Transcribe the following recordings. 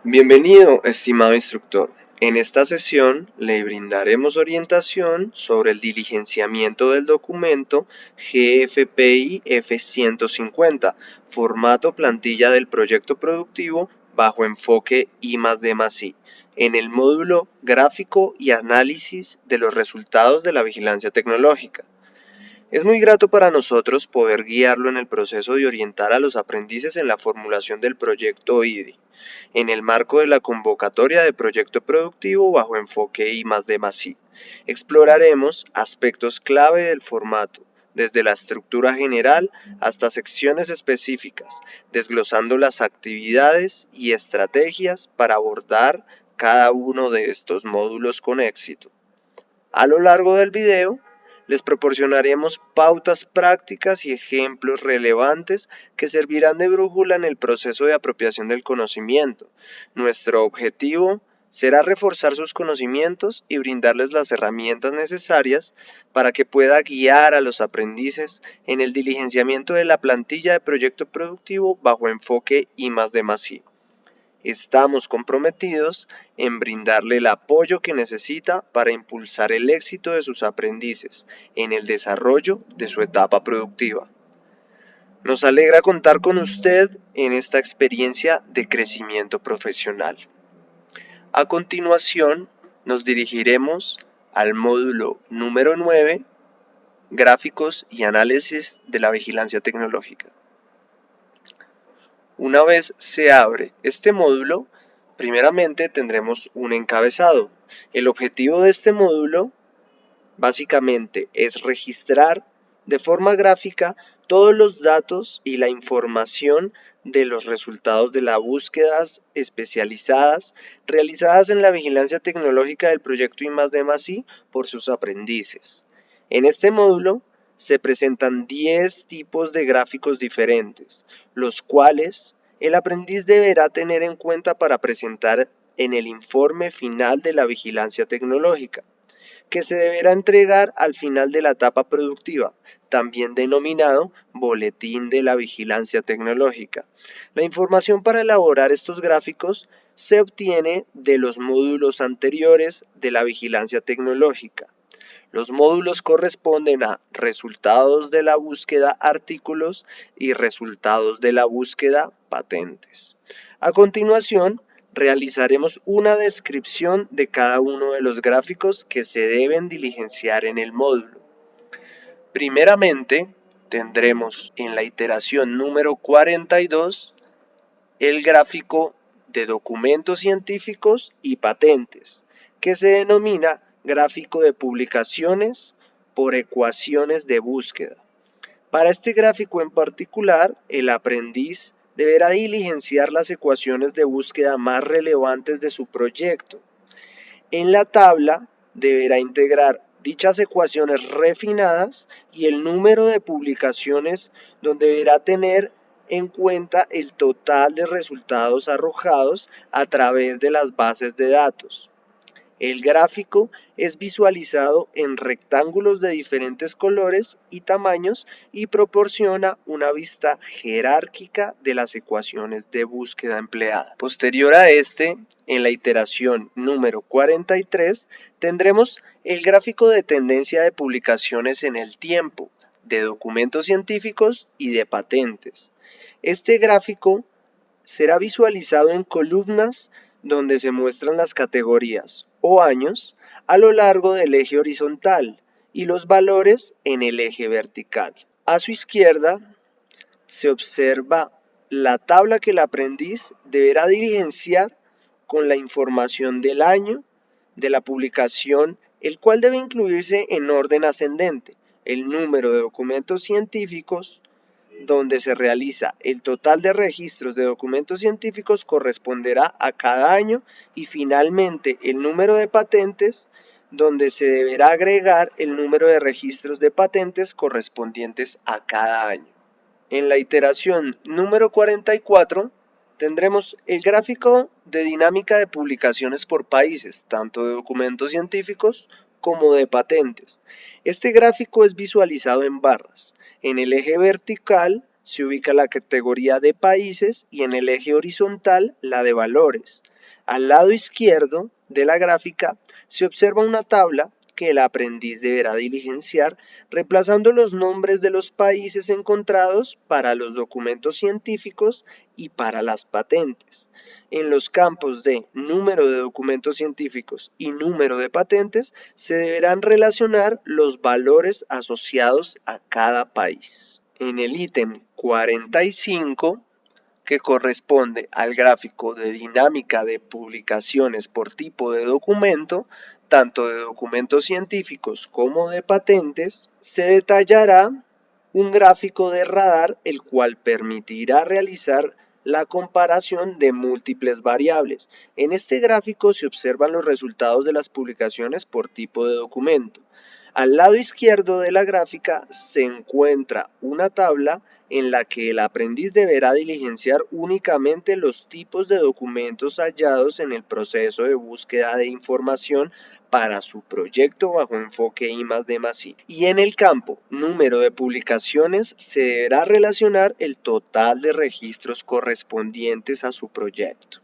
Bienvenido, estimado instructor. En esta sesión le brindaremos orientación sobre el diligenciamiento del documento GFPI F150, formato plantilla del proyecto productivo bajo enfoque I+D+I, en el módulo Gráfico y Análisis de los resultados de la vigilancia tecnológica. Es muy grato para nosotros poder guiarlo en el proceso de orientar a los aprendices en la formulación del proyecto IDI, en el marco de la convocatoria de proyecto productivo bajo enfoque I+D+I. Exploraremos aspectos clave del formato, desde la estructura general hasta secciones específicas, desglosando las actividades y estrategias para abordar cada uno de estos módulos con éxito. A lo largo del video, les proporcionaremos pautas prácticas y ejemplos relevantes que servirán de brújula en el proceso de apropiación del conocimiento. Nuestro objetivo será reforzar sus conocimientos y brindarles las herramientas necesarias para que pueda guiar a los aprendices en el diligenciamiento de la plantilla de proyecto productivo bajo enfoque I+D+I. Estamos comprometidos en brindarle el apoyo que necesita para impulsar el éxito de sus aprendices en el desarrollo de su etapa productiva. Nos alegra contar con usted en esta experiencia de crecimiento profesional. A continuación, nos dirigiremos al módulo número 9, Gráficos y Análisis de la Vigilancia Tecnológica. Una vez se abre este módulo, primeramente tendremos un encabezado. El objetivo de este módulo básicamente es registrar de forma gráfica todos los datos y la información de los resultados de las búsquedas especializadas realizadas en la vigilancia tecnológica del proyecto I+D+I por sus aprendices. En este módulo se presentan 10 tipos de gráficos diferentes, los cuales el aprendiz deberá tener en cuenta para presentar en el informe final de la vigilancia tecnológica, que se deberá entregar al final de la etapa productiva, también denominado Boletín de la Vigilancia Tecnológica. La información para elaborar estos gráficos se obtiene de los módulos anteriores de la vigilancia tecnológica. Los módulos corresponden a resultados de la búsqueda artículos y resultados de la búsqueda patentes. A continuación, realizaremos una descripción de cada uno de los gráficos que se deben diligenciar en el módulo. Primeramente, tendremos en la iteración número 42 el gráfico de documentos científicos y patentes, que se denomina gráfico de publicaciones por ecuaciones de búsqueda. Para este gráfico en particular, el aprendiz deberá diligenciar las ecuaciones de búsqueda más relevantes de su proyecto. En la tabla deberá integrar dichas ecuaciones refinadas y el número de publicaciones, donde deberá tener en cuenta el total de resultados arrojados a través de las bases de datos. El gráfico es visualizado en rectángulos de diferentes colores y tamaños y proporciona una vista jerárquica de las ecuaciones de búsqueda empleadas. Posterior a este, en la iteración número 43, tendremos el gráfico de tendencia de publicaciones en el tiempo, de documentos científicos y de patentes. Este gráfico será visualizado en columnas donde se muestran las categorías o años a lo largo del eje horizontal y los valores en el eje vertical. A su izquierda se observa la tabla que el aprendiz deberá diligenciar con la información del año de la publicación, el cual debe incluirse en orden ascendente, el número de documentos científicos, donde se realiza el total de registros de documentos científicos corresponderá a cada año, y finalmente el número de patentes, donde se deberá agregar el número de registros de patentes correspondientes a cada año. En la iteración número 44 tendremos el gráfico de dinámica de publicaciones por países, tanto de documentos científicos como de patentes. Este gráfico es visualizado en barras. En el eje vertical se ubica la categoría de países y en el eje horizontal la de valores. Al lado izquierdo de la gráfica se observa una tabla que el aprendiz deberá diligenciar reemplazando los nombres de los países encontrados para los documentos científicos y para las patentes. En los campos de número de documentos científicos y número de patentes se deberán relacionar los valores asociados a cada país. En el ítem 45, que corresponde al gráfico de dinámica de publicaciones por tipo de documento, tanto de documentos científicos como de patentes, se detallará un gráfico de radar el cual permitirá realizar la comparación de múltiples variables. En este gráfico se observan los resultados de las publicaciones por tipo de documento. Al lado izquierdo de la gráfica se encuentra una tabla en la que el aprendiz deberá diligenciar únicamente los tipos de documentos hallados en el proceso de búsqueda de información para su proyecto bajo enfoque I+D+I. Y en el campo número de publicaciones se deberá relacionar el total de registros correspondientes a su proyecto.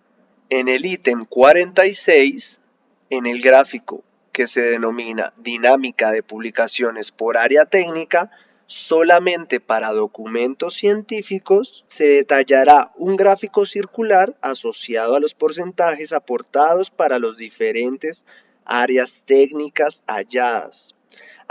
En el ítem 46, en el gráfico que se denomina dinámica de publicaciones por área técnica, solamente para documentos científicos se detallará un gráfico circular asociado a los porcentajes aportados para los diferentes áreas técnicas halladas.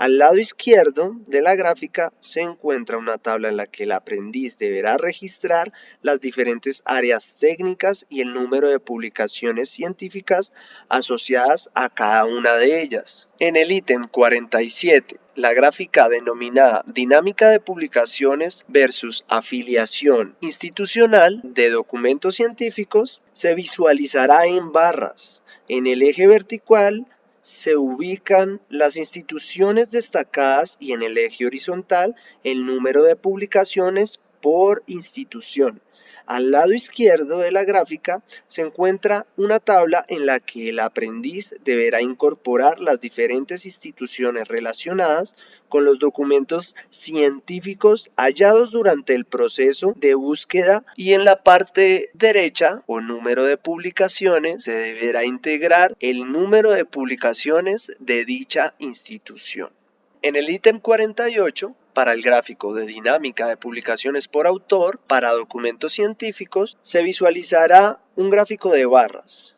Al lado izquierdo de la gráfica se encuentra una tabla en la que el aprendiz deberá registrar las diferentes áreas técnicas y el número de publicaciones científicas asociadas a cada una de ellas. En el ítem 47, la gráfica denominada dinámica de publicaciones versus afiliación institucional de documentos científicos se visualizará en barras. En el eje vertical se ubican las instituciones destacadas y en el eje horizontal el número de publicaciones por institución. Al lado izquierdo de la gráfica se encuentra una tabla en la que el aprendiz deberá incorporar las diferentes instituciones relacionadas con los documentos científicos hallados durante el proceso de búsqueda, y en la parte derecha o número de publicaciones se deberá integrar el número de publicaciones de dicha institución. En el ítem 48, para el gráfico de dinámica de publicaciones por autor para documentos científicos, se visualizará un gráfico de barras,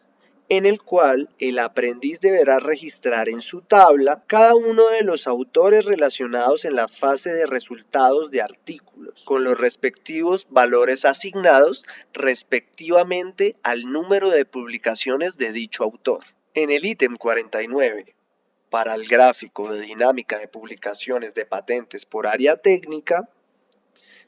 en el cual el aprendiz deberá registrar en su tabla cada uno de los autores relacionados en la fase de resultados de artículos, con los respectivos valores asignados respectivamente al número de publicaciones de dicho autor. En el ítem 49, para el gráfico de dinámica de publicaciones de patentes por área técnica,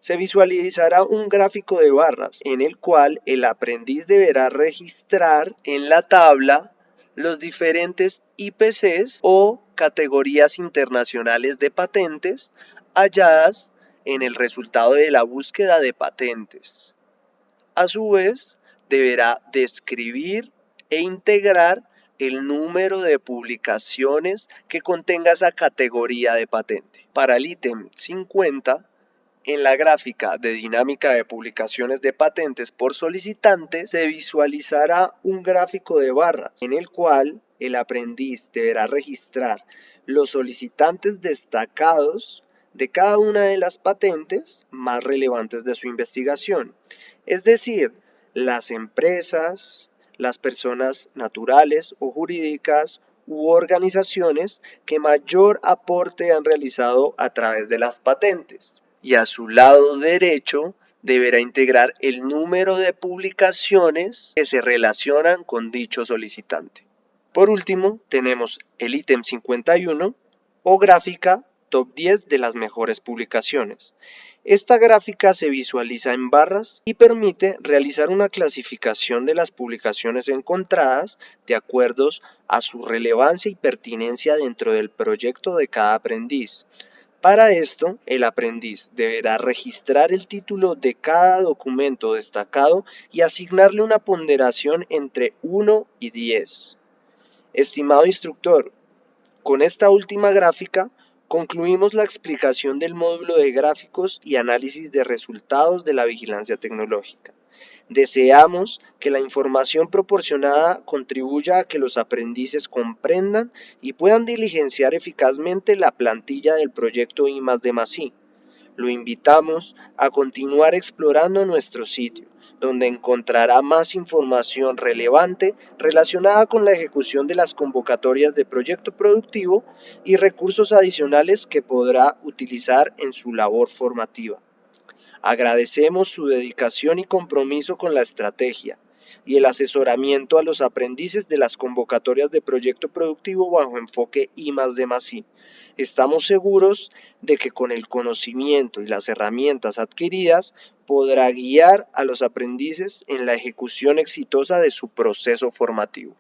se visualizará un gráfico de barras en el cual el aprendiz deberá registrar en la tabla los diferentes IPCs o categorías internacionales de patentes halladas en el resultado de la búsqueda de patentes. A su vez, deberá describir e integrar el número de publicaciones que contenga esa categoría de patente. Para el ítem 50, en la gráfica de dinámica de publicaciones de patentes por solicitante se visualizará un gráfico de barras en el cual el aprendiz deberá registrar los solicitantes destacados de cada una de las patentes más relevantes de su investigación, es decir, las empresas, las personas naturales o jurídicas u organizaciones que mayor aporte han realizado a través de las patentes. Y a su lado derecho deberá integrar el número de publicaciones que se relacionan con dicho solicitante. Por último, tenemos el ítem 51 o gráfica top 10 de las mejores publicaciones. Esta gráfica se visualiza en barras y permite realizar una clasificación de las publicaciones encontradas de acuerdo a su relevancia y pertinencia dentro del proyecto de cada aprendiz. Para esto, el aprendiz deberá registrar el título de cada documento destacado y asignarle una ponderación entre 1 y 10. Estimado instructor, con esta última gráfica Concluimos la explicación del módulo de gráficos y análisis de resultados de la vigilancia tecnológica. Deseamos que la información proporcionada contribuya a que los aprendices comprendan y puedan diligenciar eficazmente la plantilla del proyecto I+D+I. Lo invitamos a continuar explorando nuestro sitio, donde encontrará más información relevante relacionada con la ejecución de las convocatorias de proyecto productivo y recursos adicionales que podrá utilizar en su labor formativa. Agradecemos su dedicación y compromiso con la estrategia y el asesoramiento a los aprendices de las convocatorias de proyecto productivo bajo enfoque I+D+I. Estamos seguros de que con el conocimiento y las herramientas adquiridas podrá guiar a los aprendices en la ejecución exitosa de su proceso formativo.